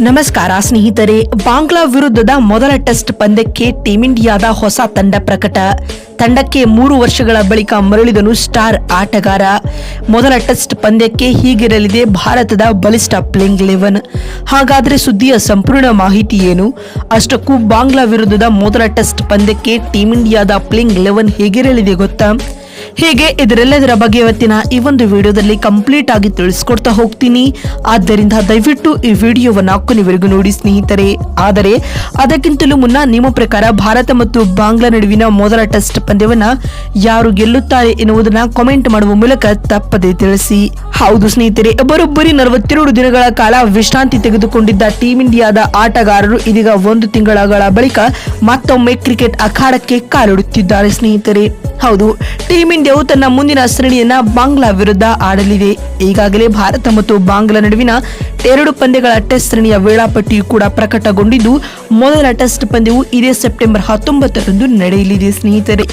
ನಮಸ್ಕಾರ ಸ್ನೇಹಿತರೆ. ಬಾಂಗ್ಲಾ ವಿರುದ್ಧದ ಮೊದಲ ಟೆಸ್ಟ್ ಪಂದ್ಯಕ್ಕೆ ಟೀಂ ಇಂಡಿಯಾದ ಹೊಸ ತಂಡ ಪ್ರಕಟ. ತಂಡಕ್ಕೆ 3 ವರ್ಷಗಳ ಬಳಿಕ ಮರಳಿದನು ಸ್ಟಾರ್ ಆಟಗಾರ. ಮೊದಲ ಟೆಸ್ಟ್ ಪಂದ್ಯಕ್ಕೆ ಹೀಗಿರಲಿದೆ ಭಾರತದ ಬಲಿಷ್ಠ ಪ್ಲೇಯಿಂಗ್ 11. ಹಾಗಾದ್ರೆ ಸುದ್ದಿಯ ಸಂಪೂರ್ಣ ಮಾಹಿತಿ ಏನು? ಅಷ್ಟಕ್ಕೂ ಬಾಂಗ್ಲಾ ವಿರುದ್ಧದ ಮೊದಲ ಟೆಸ್ಟ್ ಪಂದ್ಯಕ್ಕೆ ಟೀಂ ಇಂಡಿಯಾದ ಪ್ಲೇಯಿಂಗ್ 11 ಹೇಗಿರಲಿದೆ ಗೊತ್ತಾ? ಹೇಗೆ ಇದರೆಲ್ಲದರ ಬಗ್ಗೆ ಇವತ್ತಿನ ಈ ಒಂದು ವಿಡಿಯೋದಲ್ಲಿ ಕಂಪ್ಲೀಟ್ ಆಗಿ ತಿಳಿಸ್ಕೊಡ್ತಾ ಹೋಗ್ತೀನಿ. ಆದ್ದರಿಂದ ದಯವಿಟ್ಟು ಈ ವಿಡಿಯೋವನ್ನ ಕೊನೆವರೆಗೂ ನೋಡಿ ಸ್ನೇಹಿತರೆ. ಆದರೆ ಅದಕ್ಕಿಂತಲೂ ಮುನ್ನ ನಿಮ್ಮ ಪ್ರಕಾರ ಭಾರತ ಮತ್ತು ಬಾಂಗ್ಲಾ ನಡುವಿನ ಮೊದಲ ಟೆಸ್ಟ್ ಪಂದ್ಯವನ್ನ ಯಾರು ಗೆಲ್ಲುತ್ತಾರೆ ಎನ್ನುವುದನ್ನ ಕಾಮೆಂಟ್ ಮಾಡುವ ಮೂಲಕ ತಪ್ಪದೇ ತಿಳಿಸಿ. ಹೌದು ಸ್ನೇಹಿತರೆ, ಬರೋಬ್ಬರಿ 42 ದಿನಗಳ ಕಾಲ ವಿಶ್ರಾಂತಿ ತೆಗೆದುಕೊಂಡಿದ್ದ ಟೀಂ ಇಂಡಿಯಾದ ಆಟಗಾರರು ಇದೀಗ 1 ತಿಂಗಳ ಬಳಿಕ ಮತ್ತೊಮ್ಮೆ ಕ್ರಿಕೆಟ್ ಅಖಾಡಕ್ಕೆ ಕಾಲಿಡುತ್ತಿದ್ದಾರೆ ಸ್ನೇಹಿತರೆ. ಹೌದು, ಟೀಂ ಇಂಡಿಯಾವು ತನ್ನ ಮುಂದಿನ ಸರಣಿಯನ್ನ ಬಾಂಗ್ಲಾ ವಿರುದ್ಧ ಆಡಲಿದೆ. ಈಗಾಗಲೇ ಭಾರತ ಮತ್ತು ಬಾಂಗ್ಲಾ ನಡುವಿನ 2 ಪಂದ್ಯಗಳ ಟೆಸ್ಟ್ ಸರಣಿಯ ವೇಳಾಪಟ್ಟಿಯು ಕೂಡ ಪ್ರಕಟಗೊಂಡಿದ್ದು, ಮೊದಲ ಟೆಸ್ಟ್ ಪಂದ್ಯವು ಇದೇ ಸೆಪ್ಟೆಂಬರ್ 19ರಂದು ನಡೆಯಲಿದೆ ಸ್ನೇಹಿತರೆ.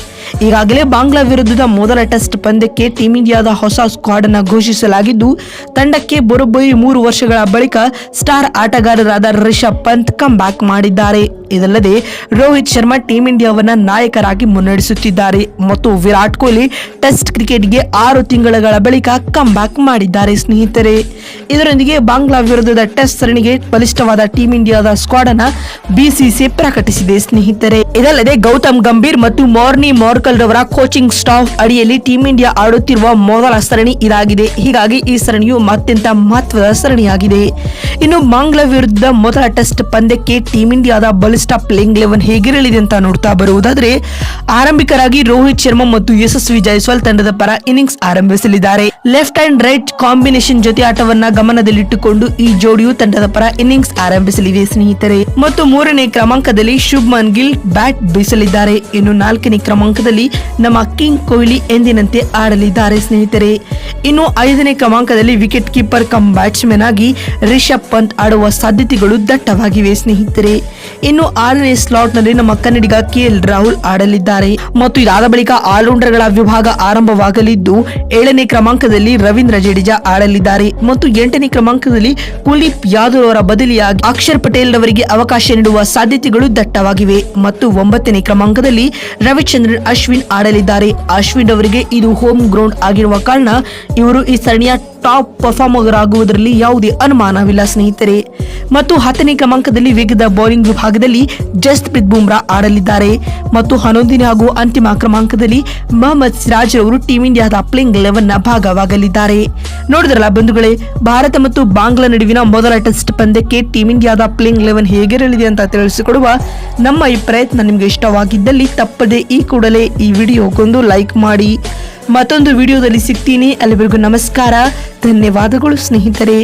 ಈಗಾಗಲೇ ಬಾಂಗ್ಲಾ ವಿರುದ್ಧದ ಮೊದಲ ಟೆಸ್ಟ್ ಪಂದ್ಯಕ್ಕೆ ಟೀಂ ಇಂಡಿಯಾದ ಹೊಸ ಸ್ಕ್ವಾಡ್ ಅನ್ನು ಘೋಷಿಸಲಾಗಿದ್ದು, ತಂಡಕ್ಕೆ ಬರೋಬ್ಬರಿ 3 ವರ್ಷಗಳ ಬಳಿಕ ಸ್ಟಾರ್ ಆಟಗಾರರಾದ ರಿಷಬ್ ಪಂತ್ ಕಮ್ ಬ್ಯಾಕ್ ಮಾಡಿದ್ದಾರೆ. ಇದಲ್ಲದೆ ರೋಹಿತ್ ಶರ್ಮಾ ಟೀಂ ಇಂಡಿಯಾವನ್ನ ನಾಯಕರಾಗಿ ಮುನ್ನಡೆಸುತ್ತಿದ್ದಾರೆ ಮತ್ತು ವಿರಾಟ್ ಕೊಹ್ಲಿ ಟೆಸ್ಟ್ ಕ್ರಿಕೆಟ್ಗೆ 6 ತಿಂಗಳ ಬಳಿಕ ಕಮ್ ಬ್ಯಾಕ್ ಮಾಡಿದ್ದಾರೆ ಸ್ನೇಹಿತರೆ. ಇದರೊಂದಿಗೆ ಬಾಂಗ್ಲಾ ವಿರುದ್ಧದ ಟೆಸ್ಟ್ ಸರಣಿಗೆ ಬಲಿಷ್ಠವಾದ ಟೀಂ ಇಂಡಿಯಾದ ಸ್ಕ್ವಾಡ್ ಅನ್ನ ಬಿಸಿಸಿಐ ಪ್ರಕಟಿಸಿದೆ ಸ್ನೇಹಿತರೆ. ಇದಲ್ಲದೆ ಗೌತಮ್ ಗಂಭೀರ್ ಮತ್ತು ಮಾರ್ನಿ ಮಾರ್ಕಲ್ ರವರ ಕೋಚಿಂಗ್ ಸ್ಟಾಫ್ ಅಡಿಯಲ್ಲಿ ಟೀಂ ಇಂಡಿಯಾ ಆಡುತ್ತಿರುವ ಮೊದಲ ಸರಣಿ ಇದಾಗಿದೆ. ಹೀಗಾಗಿ ಈ ಸರಣಿಯು ಅತ್ಯಂತ ಮಹತ್ವದ ಸರಣಿಯಾಗಿದೆ. ಇನ್ನು ಬಾಂಗ್ಲಾ ವಿರುದ್ಧ ಮೊದಲ ಟೆಸ್ಟ್ ಪಂದ್ಯಕ್ಕೆ ಟೀಂ ಇಂಡಿಯಾದ ಬಲಿಷ್ಠ ಪ್ಲೇಯಿಂಗ್ 11 ಹೇಗಿರಲಿದೆ ಅಂತ ನೋಡ್ತಾ ಬರುವುದಾದ್ರೆ, ಆರಂಭಿಕರಾಗಿ ರೋಹಿತ್ ಶರ್ಮಾ ಮತ್ತು ಯಶಸ್ವಿ ಜೈಸ್ವಾಲ್ ತಂಡದ ಪರ ಇನ್ನಿಂಗ್ಸ್ ಆರಂಭಿಸಲಿದ್ದಾರೆ. ಲೆಫ್ಟ್ ಅಂಡ್ ರೈಟ್ ಕಾಂಬಿನೇಷನ್ ಜೊತೆ ಆಟವನ್ನ ಗಮನದಲ್ಲಿಟ್ಟುಕೊಂಡು ಈ ಜೋಡಿಯು ತಂಡದ ಪರ ಇನ್ನಿಂಗ್ಸ್ ಆರಂಭಿಸಲಿದೆ ಸ್ನೇಹಿತರೆ. ಮತ್ತು 3ನೇ ಕ್ರಮಾಂಕದಲ್ಲಿ ಶುಭ್ಮನ್ ಗಿಲ್ ಬ್ಯಾಟ್ ಬೀಸಲಿದ್ದಾರೆ. ಇನ್ನು 4ನೇ ಕ್ರಮಾಂಕದಲ್ಲಿ ನಮ್ಮ ಕಿಂಗ್ ಕೊಹ್ಲಿ ಎಂದಿನಂತೆ ಆಡಲಿದ್ದಾರೆ ಸ್ನೇಹಿತರೆ. ಇನ್ನು 5ನೇ ಕ್ರಮಾಂಕದಲ್ಲಿ ವಿಕೆಟ್ ಕೀಪರ್ ಕಮ್ ಬ್ಯಾಟ್ಸ್ಮನ್ ಆಗಿ ರಿಷಬ್ ಪಂತ್ ಆಡುವ ಸಾಧ್ಯತೆಗಳು ದಟ್ಟವಾಗಿವೆ ಸ್ನೇಹಿತರೆ. ಇನ್ನು 6ನೇ ಸ್ಲಾಟ್ ನಲ್ಲಿ ನಮ್ಮ ಕನ್ನಡಿಗ ಕೆಎಲ್ ರಾಹುಲ್ ಆಡಲಿದ್ದಾರೆ. ಮತ್ತು ಇದಾದ ಬಳಿಕ ಆಲ್ರೌಂಡರ್ ಗಳ ವಿಭಾಗ ಆರಂಭವಾಗಲಿದ್ದು, 7ನೇ ಕ್ರಮಾಂಕದಲ್ಲಿ ರವೀಂದ್ರ ಜಡೇಜಾ ಆಡಲಿದ್ದಾರೆ. ಮತ್ತು 8ನೇ ಕ್ರಮಾಂಕದಲ್ಲಿ ಕುಲ್ದೀಪ್ ಯಾದವ್ ಅವರ ಬದಲಿಯಾಗಿ ಅಕ್ಷರ್ ಪಟೇಲ್ ರವರಿಗೆ ಅವಕಾಶ ನೀಡುವ ಸಾಧ್ಯತೆಗಳು ದಟ್ಟವಾಗಿವೆ. ಮತ್ತು 9ನೇ ಕ್ರಮಾಂಕದಲ್ಲಿ ರವಿಚಂದ್ರನ್ ಅಶ್ವಿನ್ ಆಡಲಿದ್ದಾರೆ. ಅಶ್ವಿನ್ ಅವರಿಗೆ ಇದು ಹೋಮ್ ಗ್ರೌಂಡ್ ಆಗಿರುವ ಕಾರಣ ಇವರು ಈ ಸರಣಿಯ ಟಾಪ್ ಪರ್ಫಾರ್ಮರ್ ಆಗುವುದರಲ್ಲಿ ಯಾವುದೇ ಅನುಮಾನವಿಲ್ಲ ಸ್ನೇಹಿತರೆ. ಮತ್ತು 10ನೇ ಕ್ರಮಾಂಕದಲ್ಲಿ ವೇಗದ ಬೌಲಿಂಗ್ ವಿಭಾಗದಲ್ಲಿ ಜಸ್ಪ್ರೀತ್ ಬುಮ್ರಾ ಆಡಲಿದ್ದಾರೆ. ಮತ್ತು 11ನೇ ಹಾಗೂ ಅಂತಿಮ ಕ್ರಮಾಂಕದಲ್ಲಿ ಮೊಹಮ್ಮದ್ ಸಿರಾಜ್ ಅವರು ಟೀಂ ಇಂಡಿಯಾದ ಪ್ಲೇಯಿಂಗ್ 11 ನ ಭಾಗವಾಗಲಿದ್ದಾರೆ. ನೋಡಿದ್ರಲ್ಲ ಬಂಧುಗಳೇ, ಭಾರತ ಮತ್ತು ಬಾಂಗ್ಲಾ ನಡುವಿನ ಮೊದಲ ಟೆಸ್ಟ್ ಪಂದ್ಯಕ್ಕೆ ಟೀಂ ಇಂಡಿಯಾದ ಪ್ಲೇಯಿಂಗ್ 11 ಹೇಗಿರಲಿದೆ ಅಂತ ತಿಳಿಸಿಕೊಡುವ ನಮ್ಮ ಈ ಪ್ರಯತ್ನ ನಿಮಗೆ ಇಷ್ಟವಾಗಿದ್ದಲ್ಲಿ ತಪ್ಪದೆ ಈ ಕೂಡಲೇ ಈ ವಿಡಿಯೋಗೊಂದು ಲೈಕ್ ಮಾಡಿ. ಮತ್ತೊಂದು ವಿಡಿಯೋದಲ್ಲಿ ಸಿಗ್ತೀನಿ. ಅಲ್ಲಿವರೆಗೂ ನಮಸ್ಕಾರ, ಧನ್ಯವಾದಗಳು ಸ್ನೇಹಿತರೆ.